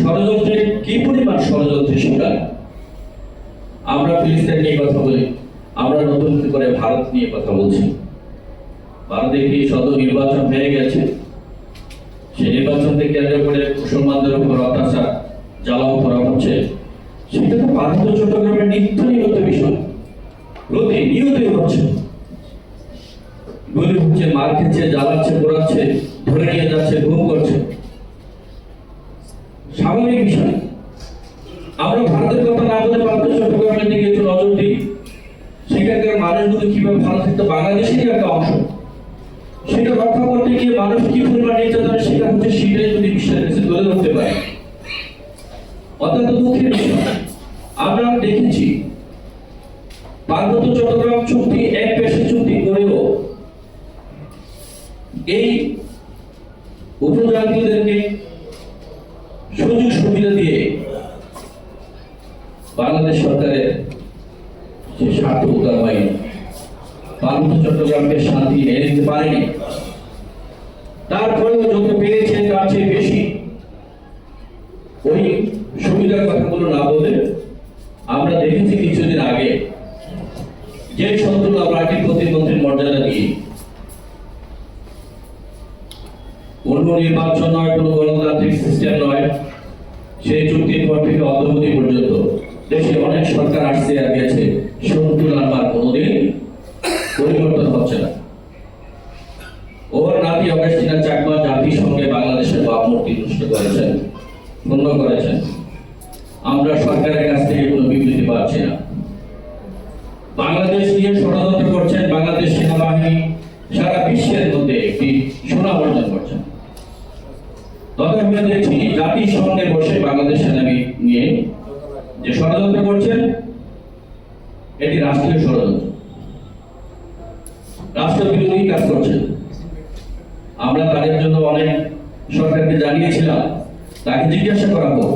ষড়যন্ত্রের কি পরিমাণ ষড়যন্ত্রের শিকার। আমরা ফিলিস্তিন নিয়ে কথা বলি, আমরা নতুন করে ভারত নিয়ে কথা বলছি। ভারতে কি শত নির্বাচন হয়ে গেছে, সেই নির্বাচনকে কেন্দ্র করে মুসলমানদের উপর অত্যাচার জ্বালাও করা হচ্ছে, সেটা তো পার্বত্য চট্টগ্রামের নিত্য নিয়ত বিষয়, প্রতিনিয়তই হচ্ছে। গুলি হচ্ছে, মার খেচ্ছে, জ্বালাচ্ছে, পোড়াচ্ছে, ধরে নিয়ে যাচ্ছে, গুম করছে, স্বাভাবিক বিষয়। আমরা ভারতের কথা না বলে পার্বত্য চট্টগ্রামের দিকে একটু নজর দিই। সেখানকার মানুষগুলো কিভাবে ভালো থাকতো, বাংলাদেশেরই একটা অংশ, সেটা রক্ষা করতে গিয়ে মানুষ কি পরিমাণ নির্যাতনের শিকার হচ্ছে, সেটাই যদি বিশ্বের কাছে তুলে ধরতে পারে, অত্যন্ত দুঃখের বিষয়। আমরা দেখেছি পার্বত্য চট্টগ্রাম চুক্তি এক পেশে চুক্তি করেও এই উপজাতীয়দেরকে সুযোগ সুবিধা দিয়ে বাংলাদেশ সরকারের যে স্বার্থ উদ্ধার হয়নি, পার্বত্য চট্টগ্রামকে শান্তি এনে দিতে পারেনি। তারপরেও যত পেয়েছে তার চেয়ে বেশি ওই সুবিধার কথাগুলো না বলে আমরা দেখেছি কিছুদিন আগে যে শত্রুলা পার্টির প্রতিমন্ত্রীর মর্যাদা দিয়ে অন্য নির্বাচন নয়, কোনো গণতান্ত্রিক সিস্টেম নয়, সেই চুক্তির পর থেকে অদ্যাবধি পর্যন্ত দেশে অনেক সরকার আসছে আর গেছে, শত্রুলার মান কোনোদিন পরিবর্তন হচ্ছে না। ওর নাতি অগাস্টিনা চাকমা জাতিসংঘে বাংলাদেশের ভাবমূর্তি নষ্ট করেছেন, ক্ষুণ্ণ করেছেন। আমরা সরকারের কাছ থেকে কোনো বিবৃতি পাচ্ছি না। বাংলাদেশ নিয়ে ষড়যন্ত্র করছেন বাংলাদেশ সেনাবাহিনী, সারা বিশ্বের মধ্যে একটি সুনাম অর্জন করছেন। তবে আমরা দেখছি জাতিসংঘে বসে বাংলাদেশ সেনাবাহিনী নিয়ে যে ষড়যন্ত্র করছেন, এটি রাষ্ট্রীয় ষড়যন্ত্র, রাষ্ট্রবিরোধী কাজ করছেন। আমরা তাদের জন্য অনেক সরকারকে জানিয়েছিলাম, তাকে জিজ্ঞাসা করা হোক